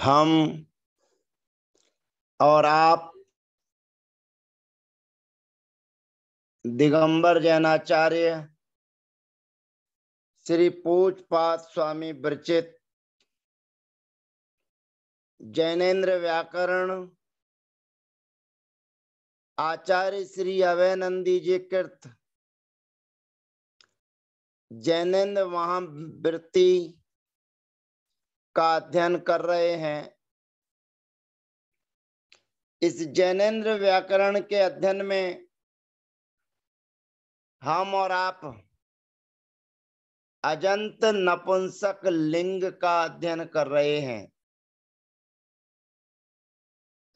हम और आप दिगंबर जैनाचार्य श्री पूज्यपाद स्वामी विरचित जैनेन्द्र व्याकरण आचार्य श्री अभयनंदी जी कृत जैनेन्द्र महावृत्ति का अध्ययन कर रहे हैं। इस जैनेन्द्र व्याकरण के अध्ययन में हम और आप अजंत नपुंसक लिंग का अध्ययन कर रहे हैं।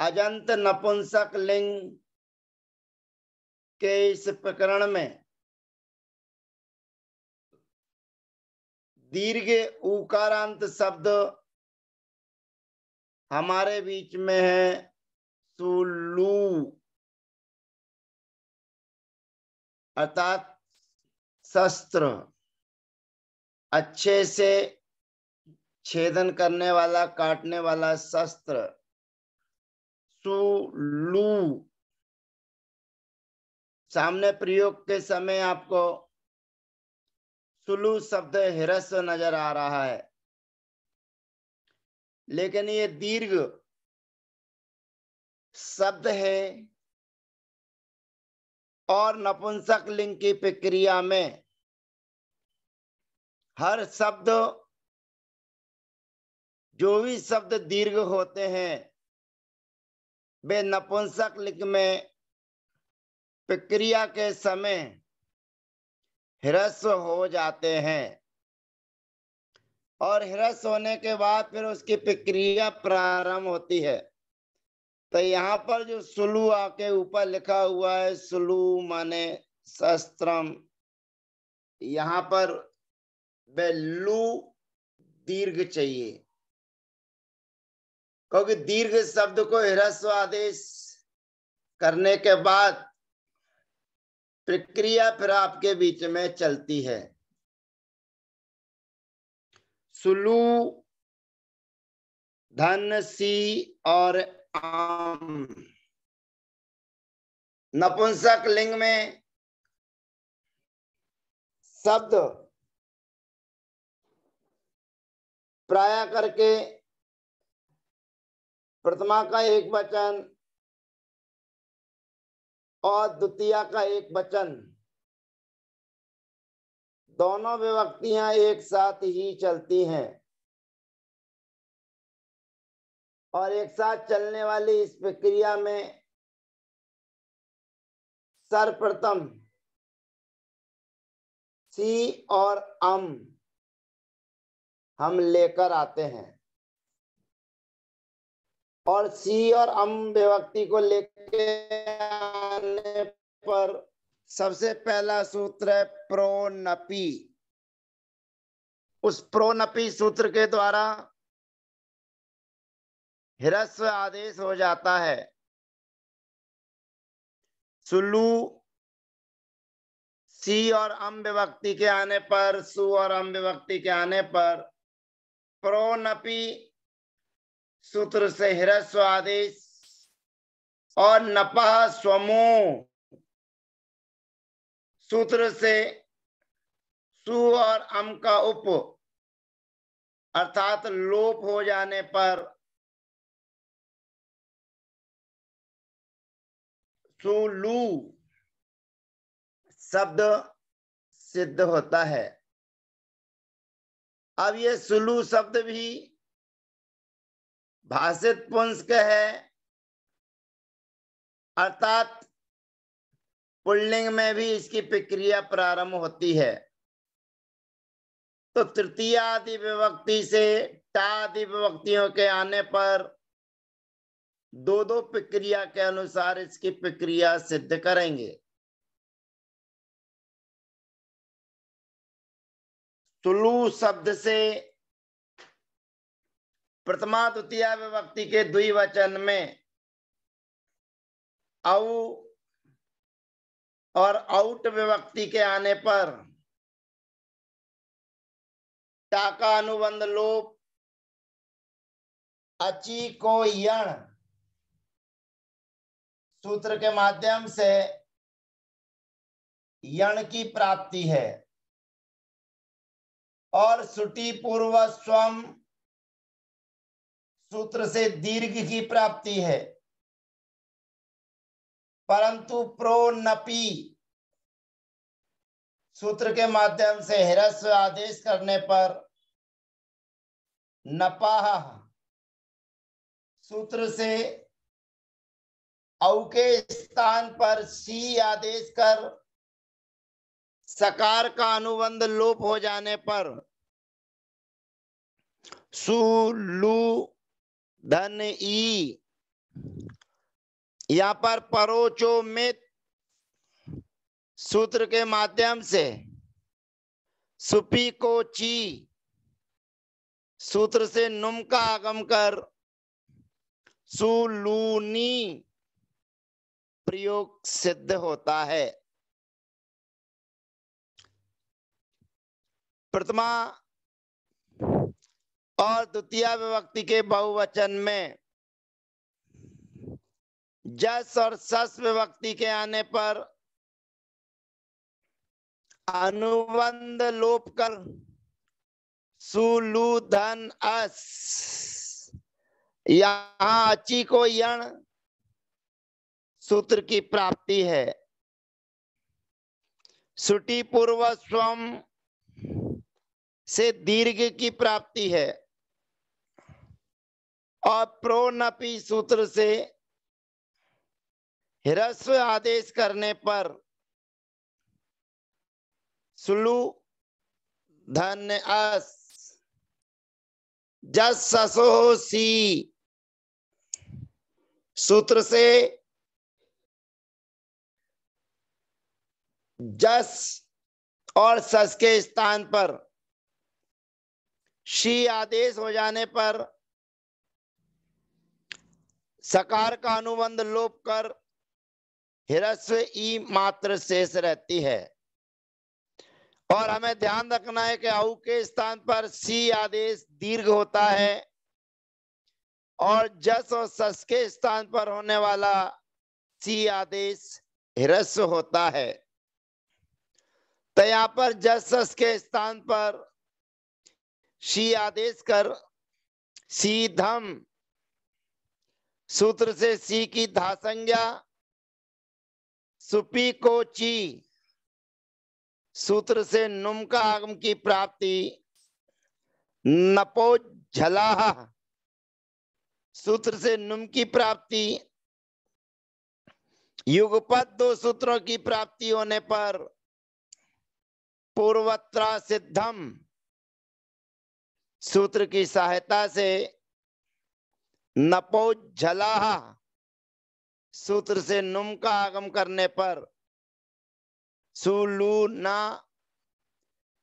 अजंत नपुंसक लिंग के इस प्रकरण में दीर्घ उकारांत शब्द हमारे बीच में है सुलू, अर्थात शस्त्र, अच्छे से छेदन करने वाला, काटने वाला शस्त्र सुलू। सामने प्रयोग के समय आपको सुलू शब्द ह्रस्व नजर आ रहा है, लेकिन ये दीर्घ शब्द है और नपुंसक लिंग की प्रक्रिया में हर शब्द, जो भी शब्द दीर्घ होते हैं वे नपुंसक लिंग में प्रक्रिया के समय ह्रस्व हो जाते हैं और ह्रस्व होने के बाद फिर उसकी प्रक्रिया प्रारंभ होती है। तो यहाँ पर जो सुलू आके ऊपर लिखा हुआ है, सुलू माने शस्त्रम, यहाँ पर वे लू दीर्घ चाहिए, क्योंकि दीर्घ शब्द को ह्रस्व आदेश करने के बाद प्रक्रिया फिर आपके बीच में चलती है। सुलू, धन, सी और आम। नपुंसक लिंग में शब्द प्राय करके प्रथमा का एक वचन और द्वितीया का एक वचन, दोनों विभक्तियां एक साथ ही चलती हैं और एक साथ चलने वाली इस प्रक्रिया में सर्वप्रथम सी और अम हम लेकर आते हैं और सी और अम विभक्ति को लेके आने पर सबसे पहला सूत्र है प्रोनपी। उस प्रोनपी सूत्र के द्वारा ह्रस्व आदेश हो जाता है। सुलू सी और अम विभक्ति के आने पर, सु और अम विभक्ति के आने पर प्रोनपी सूत्र से ह्रस्व आदेश और नपः स्वमो सूत्र से सु और अम का उप अर्थात लोप हो जाने पर सुलू शब्द सिद्ध होता है। अब ये सुलू शब्द भी भाषित पुंस्क है, अर्थात पुल्लिंग में भी इसकी प्रक्रिया प्रारंभ होती है। तो तृतीय आदि विभक्ति से टा आदि विभक्तियों के आने पर दो दो प्रक्रिया के अनुसार इसकी प्रक्रिया सिद्ध करेंगे। सुलू शब्द से प्रथमा द्वितीय विभक्ति के द्विवचन में औ और औट विभक्ति के आने पर टा का अनुबंध लोप, अची को यण सूत्र के माध्यम से यण की प्राप्ति है और सुटी पूर्व स्वम सूत्र से दीर्घ की प्राप्ति है, परंतु प्रोनपी सूत्र के माध्यम से ह्रस्व आदेश करने पर नपाह सूत्र से औ के स्थान पर सी आदेश कर सकार का अनुबंध लोप हो जाने पर सु लू धन ई, यहाँ पर परोचो मित सूत्र के माध्यम से सुपी को ची सूत्र से नुम का आगम कर सुलूनी प्रयोग सिद्ध होता है। प्रथमा और द्वितीय विभक्ति के बहुवचन में जस और सस विभक्ति के आने पर अनुबंध लोप कर सुलू धन अस, यहाँ अची को यण सूत्र की प्राप्ति है। सुटी पूर्व स्वम से दीर्घ की प्राप्ति है और प्रोनपी सूत्र से ह्रस्व आदेश करने पर सुलू धन अस जस ससो सी सूत्र से जस और सस के स्थान पर शी आदेश हो जाने पर सकार का अनुबंध लोप कर ह्रस्व ई मात्र शेष रहती है। और हमें ध्यान रखना है कि औ के स्थान पर सी आदेश दीर्घ होता है और जस और सस के स्थान पर होने वाला सी आदेश ह्रस्व होता है। तो यहाँ पर जस सस के स्थान पर शी आदेश कर सीधम सूत्र से सी की धा संज्ञा सुपी को ची सूत्र से नुम का आगम की प्राप्ति नपो झलाह सूत्र से नुम की प्राप्ति युगपद दो सूत्रों की प्राप्ति होने पर पूर्वत्रा सिद्धम सूत्र की सहायता से नपो झलाह सूत्र से नुम का आगम करने पर सुलू ना,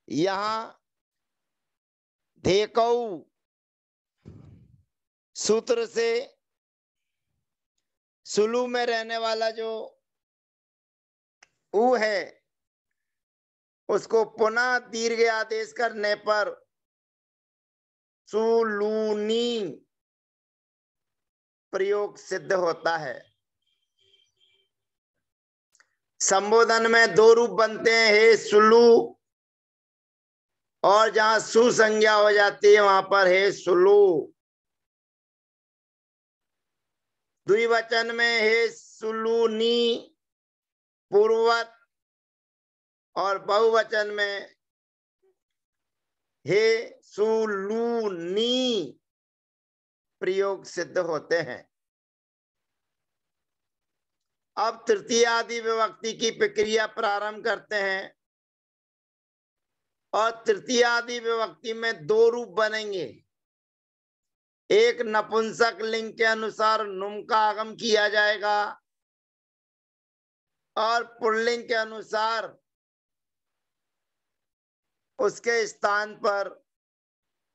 यहाँ धेकौ सूत्र से सुलू में रहने वाला जो ऊ है उसको पुनः दीर्घ आदेश करने पर सुलूनी प्रयोग सिद्ध होता है। संबोधन में दो रूप बनते हैं, हे सुलू, और जहां सु संज्ञा हो जाती है वहां पर हे सुलू। द्विवचन में हे सुलूनी पूर्वत और बहुवचन में हे सुलूनी प्रयोग सिद्ध होते हैं। अब तृतीय आदि विभक्ति की प्रक्रिया प्रारंभ करते हैं और तृतीय आदि विभक्ति में दो रूप बनेंगे। एक नपुंसक लिंग के अनुसार नुम का आगम किया जाएगा और पुल्लिंग के अनुसार उसके स्थान पर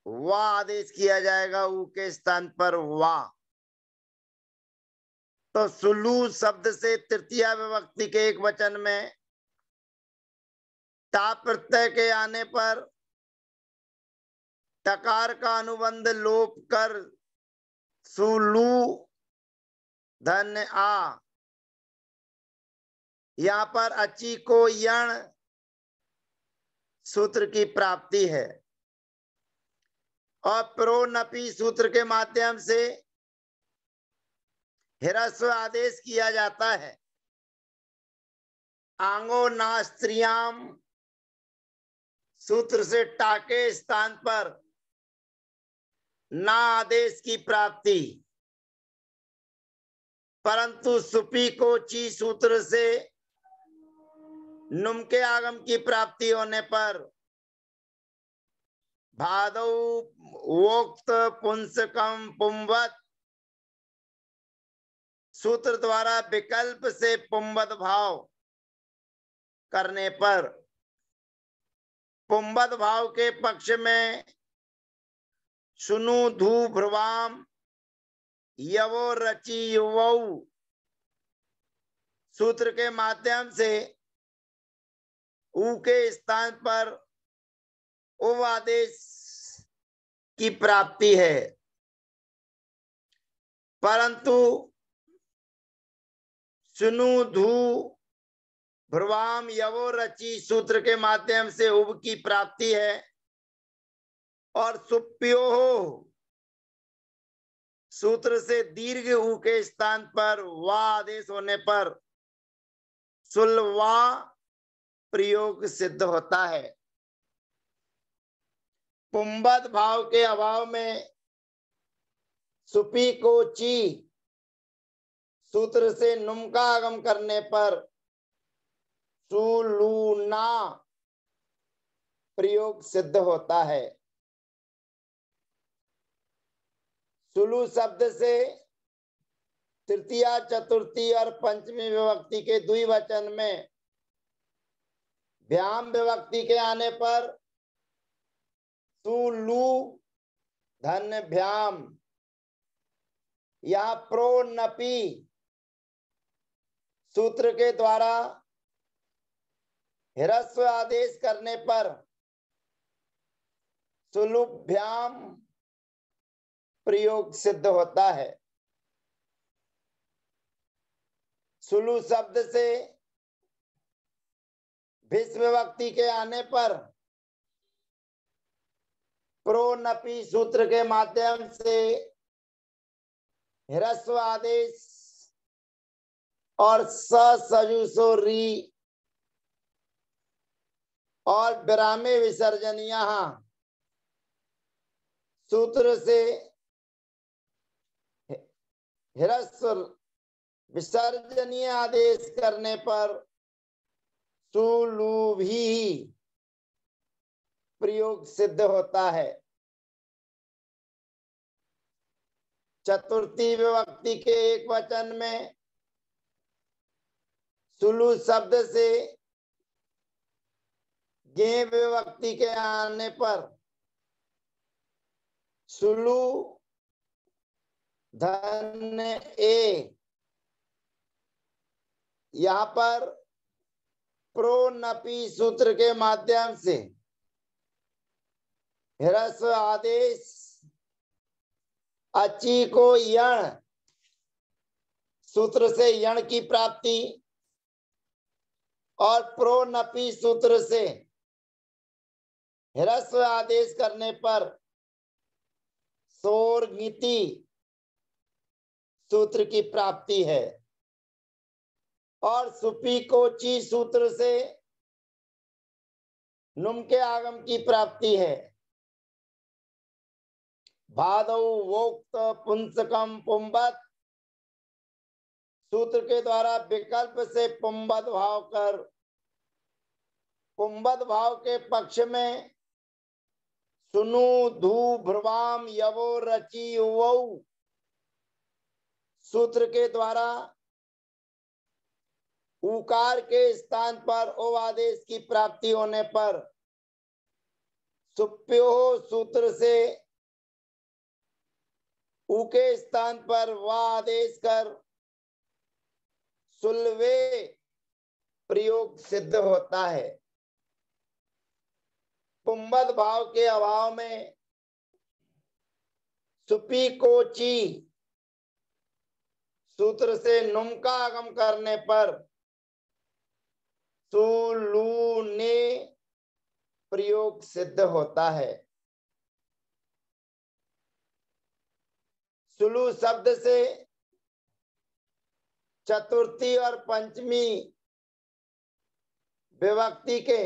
वा आदेश किया जाएगा, ऊ के स्थान पर वा। तो सुलू शब्द से तृतीय विभक्ति के एक वचन में ता प्रत्यय के आने पर टकार का अनुबंध लोप कर सुलू धन्य आ, यहाँ पर अची को यण सूत्र की प्राप्ति है और प्रोनपी सूत्र के माध्यम से ह्रस्व आदेश किया जाता है। आंगो नास्त्रियाम सूत्र से टाके स्थान पर ना आदेश की प्राप्ति, परंतु सुपी को ची सूत्र से नुम के आगम की प्राप्ति होने पर भादौ वोक्त पुंसकम पुंवत सूत्र द्वारा विकल्प से पुंवत भाव करने पर पुंवत भाव के पक्ष में सुनु धू भ्रुवाम यवो रचि युवौ सूत्र के माध्यम से ऊ के स्थान पर उ आदेश की प्राप्ति है, परंतु सुनु धू भ्रुवाम यवो रचि सूत्र के माध्यम से उब की प्राप्ति है और सुप्यो सूत्र से दीर्घ ऊ के स्थान पर वा आदेश होने पर सुलवा प्रयोग सिद्ध होता है। पुंबद भाव के अभाव में सुपी को ची सूत्र से नुम का आगम करने पर सुलूना प्रयोग सिद्ध होता है। सुलू शब्द से तृतीया चतुर्थी और पंचमी विभक्ति के द्विवचन में भ्याम विभक्ति के आने पर सुलू धन्य भ्याम, या प्रोनपी सूत्र के द्वारा ह्रस्व आदेश करने पर सुलुभ्याम प्रयोग सिद्ध होता है। सुलु शब्द से भिस विभक्ति के आने पर प्रोनपी सूत्र के माध्यम से ह्रस्व आदेश और सजुसो री और विरामे विसर्जनिया सूत्र से ह्रस्व विसर्जनीय आदेश करने पर सुलू भी प्रयोग सिद्ध होता है। चतुर्थी विभक्ति के एक वचन में सुलू शब्द से गे विभक्ति के आने पर सुलू धन ए, यहाँ पर प्रोनपी सूत्र के माध्यम से ह्रस्व आदेश अची को यण सूत्र से यण की प्राप्ति और प्रोनपी सूत्र से ह्रस्व आदेश करने पर सोर्गिति सूत्र की प्राप्ति है और सुपी को ची सूत्र से नुम के आगम की प्राप्ति है। भादौ वोक्त पुंसकम पुंबत सूत्र के द्वारा विकल्प से पुंबत भाव कर पुंबत भाव के पक्ष में सुनु धू भ्रुवाम यवो रचि युवौ सूत्र के द्वारा उकार के स्थान पर ओ आदेश की प्राप्ति होने पर सुप्यो सूत्र से उ के स्थान पर वा आदेश कर सुलवे प्रयोग सिद्ध होता है। पुंबद भाव के अभाव में सुपी को ची सूत्र से नुम का आगम करने पर सुलू ने प्रयोग सिद्ध होता है। सुलू शब्द से चतुर्थी और पंचमी विभक्ति के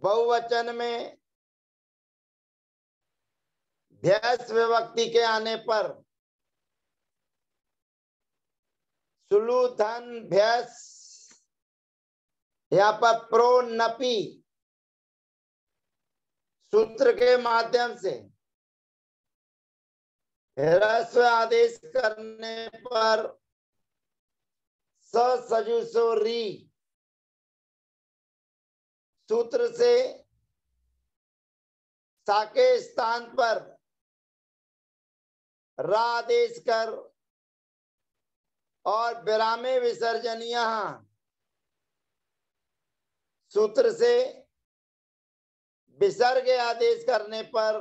बहुवचन में भ्यस विभक्ति के आने पर सुलू धन भ्यस, यहाँ पर प्रोन्नपी सूत्र के माध्यम से ह्रस्व आदेश करने पर सजुसोरी सूत्र से सा के स्थान पर रा आदेश कर और विरामे विसर्जनीय सूत्र से विसर्ग आदेश करने पर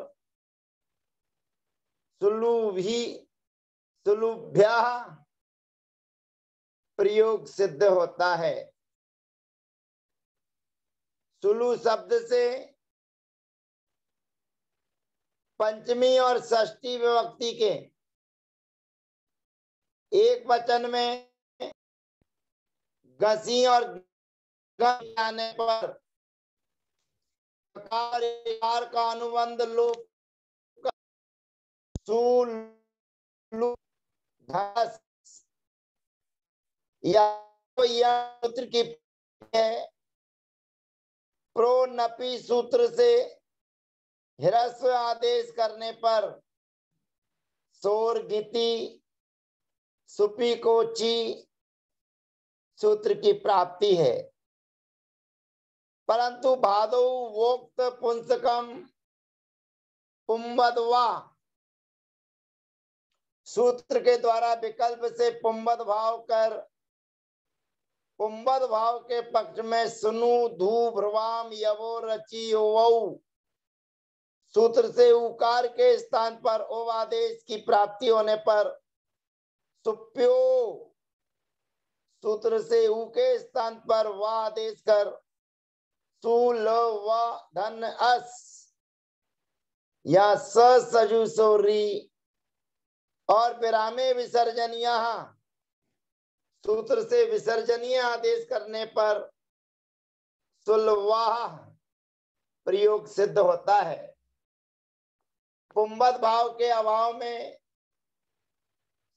सुलुभी सुलुभ्या प्रयोग सिद्ध होता है। सुलु शब्द से पंचमी और षष्ठी विभक्ति के एक वचन में गसी और आने पर का अनुबंध लोप सूत्र की प्रोन्नपी सूत्र से ह्रस्व आदेश करने पर सोरगिति सुपीकोची सूत्र की प्राप्ति है। परंतु भादौ वोक्त पुंसकम पुंबदवा सूत्र के द्वारा विकल्प से पुंबद भाव कर पुंबद भाव के पक्ष में सुनु धू भ्रवाम यवो रचि ओवौ सूत्र से उकार के स्थान पर ओ आदेश की प्राप्ति होने पर सुप्यो सूत्र से उ के स्थान पर वा आदेश कर सुल व धन अस या सजुसोरी और विरामे विसर्जनीय सूत्र से विसर्जनीय आदेश करने पर सुलवाह प्रयोग सिद्ध होता है। पुंबद भाव के अभाव में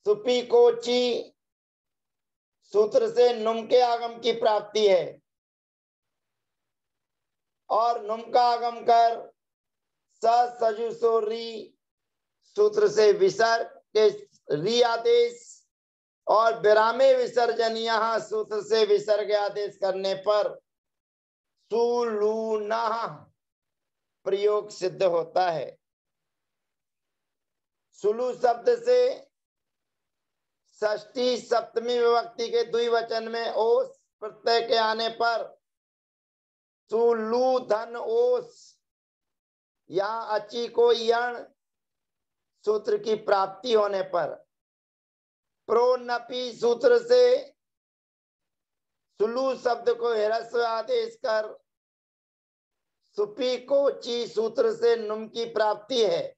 सुपीकोची सूत्र से नुम के आगम की प्राप्ति है और नुम का आगम कर सजुसोरी सूत्र से विसर्ग के री आदेश और विरामे विसर्जनीय सूत्र से विसर्ग आदेश करने पर सुलूना प्रयोग सिद्ध होता है। सुलु शब्द से षष्ठी सप्तमी विभक्ति के द्विवचन में ओस प्रत्यय के आने पर सुलू धन ओस या अची को यण सूत्र की प्राप्ति होने पर प्रोन्नपी सूत्र से सुलु शब्द को ह्रस्व आदेश कर सुपी को ची सूत्र से नुम की प्राप्ति है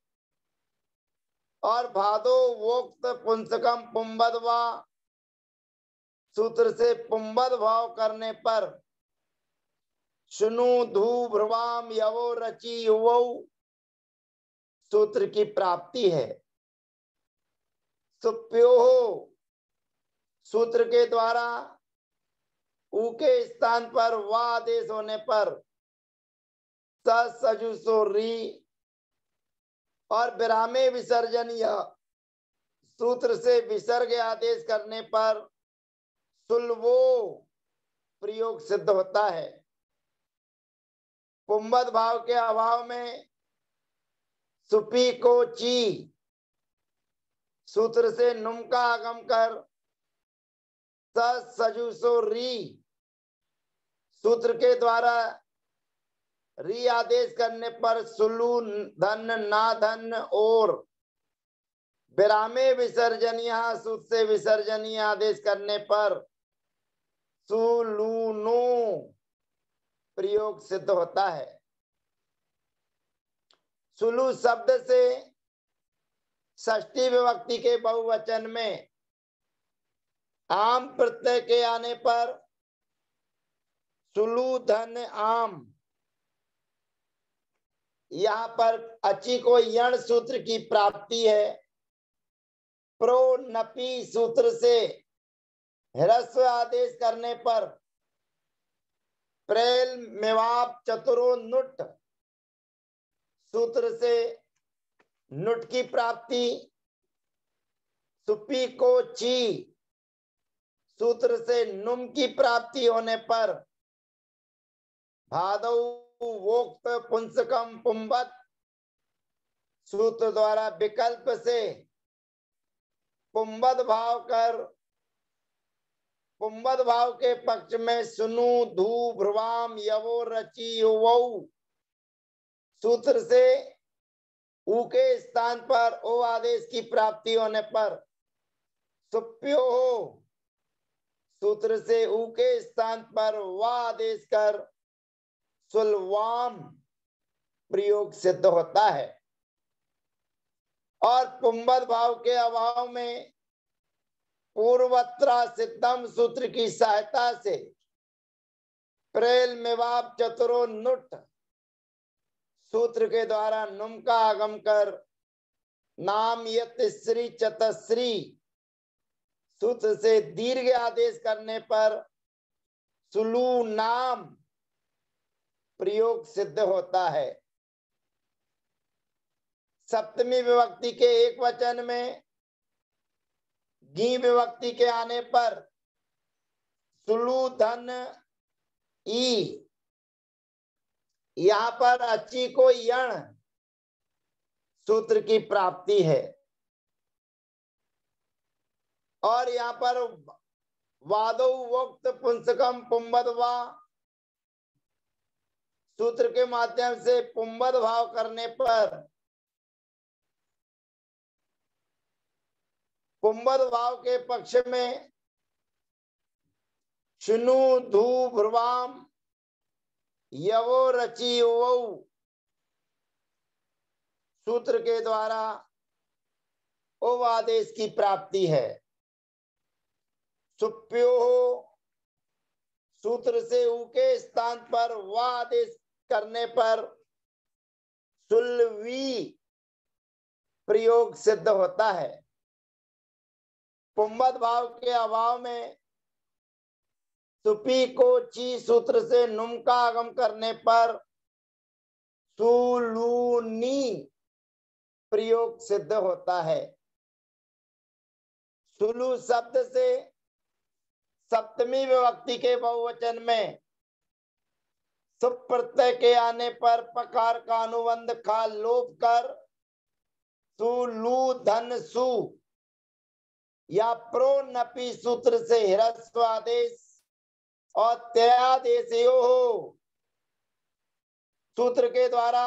और भादो वोक्त पुंसकम पुंबदवा सूत्र से पुंबद भाव करने पर शुनु धू भ्रवाम यवो रचि युवौ सूत्र की प्राप्ति है। सुप्यो सूत्र के द्वारा उ के स्थान पर वा आदेश होने पर सजुसोरी और विरामे विसर्जनीय सूत्र से विसर्ग आदेश करने पर सुलवो प्रयोग सिद्ध होता है। पुंबद भाव के अभाव में सुपी को ची सूत्र से नुम का आगम कर सजुसोरी सूत्र के द्वारा री आदेश करने पर सुलू धन ना धन और विरामे विसर्जनीय सूत्र से विसर्जनीय आदेश करने पर सुलूनो प्रयोग सिद्ध होता है। सुलू शब्द से षष्ठी विभक्ति के बहुवचन में आम प्रत्यय के आने पर सुलू धन आम, यहाँ पर अची को यण सूत्र की प्राप्ति है। प्रो नपी सूत्र से ह्रस्व आदेश करने पर प्रेल मेवाप चतुरो नुट सूत्र से नुट की प्राप्ति। सुपी को ची सूत्र से नुम की प्राप्ति होने पर भादौ वोक्त पुंसकम पुंबत सूत्र द्वारा विकल्प से पुंबद भाव कर पुंबद भाव के पक्ष में सुनु धू भ्रुवाम यवो रचि युवौ सूत्र से ऊ के स्थान पर ओ आदेश की प्राप्ति होने पर सुप्यो सूत्र से ऊ के स्थान पर वा आदेश कर सुलवाम प्रयोग सिद्ध होता है। और पुंबद भाव के अभाव में पूर्वत्रा सिद्धम सूत्र की सहायता से प्रेल मेवाप चतुरो नुट सूत्र के द्वारा नुम का आगम कर नाम यतश्री चतश्री सूत्र से दीर्घ आदेश करने पर सुलू नाम प्रयोग सिद्ध होता है। सप्तमी विभक्ति के एक वचन में गी विभक्ति के आने पर सुलू धन ई, यहाँ पर अची को यण सूत्र की प्राप्ति है। और यहाँ पर वादो वक्त पुंसकम पुंबदवा सूत्र के माध्यम से पुंबद भाव करने पर पुंबद भाव के पक्ष में शुनु धू भ्रुवाम यवो रचि युवौ सूत्र के द्वारा ओ आदेश की प्राप्ति है। सुप्यो सूत्र से ऊ के स्थान पर वा आदेश करने पर सुलवी प्रयोग सिद्ध होता है। पुंबद भाव के अभाव में सुपी को ची सूत्र से नुम का आगम करने पर सुलूनी प्रयोग सिद्ध होता है। सुलू शब्द से सप्तमी विभक्ति के बहुवचन में सुप प्रत्यय के आने पर पकार का अनुबंध खा लोप कर सुलू धन सु या प्रो नपी सूत्र से ह्रस्व आदेश और त्यादेश सूत्र के द्वारा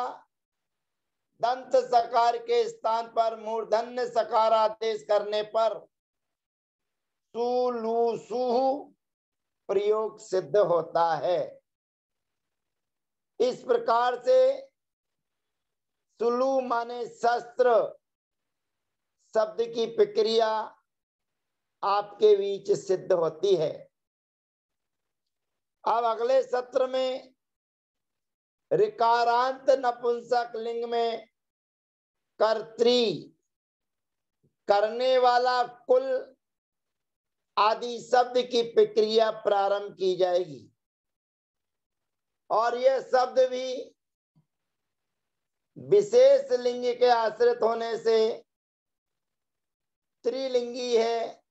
दंत सकार के स्थान पर मूर्धन्य सकार आदेश करने पर सुलू सुहु प्रयोग सिद्ध होता है। इस प्रकार से सुलू माने शस्त्र शब्द की प्रक्रिया आपके बीच सिद्ध होती है। अब अगले सत्र में ऋकारांत नपुंसक लिंग में कर्त्री करने वाला कुल आदि शब्द की प्रक्रिया प्रारंभ की जाएगी और यह शब्द भी विशेष लिंग के आश्रित होने से त्रिलिंगी है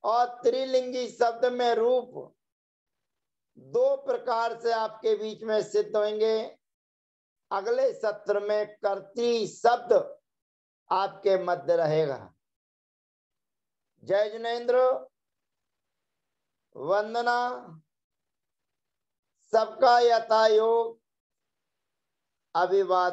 और त्रिलिंगी शब्द में रूप दो प्रकार से आपके बीच में सिद्ध होंगे। अगले सत्र में कर्त्री शब्द आपके मध्य रहेगा। जय जिनेन्द्र, वंदना, सबका यथायोग अभिवादन।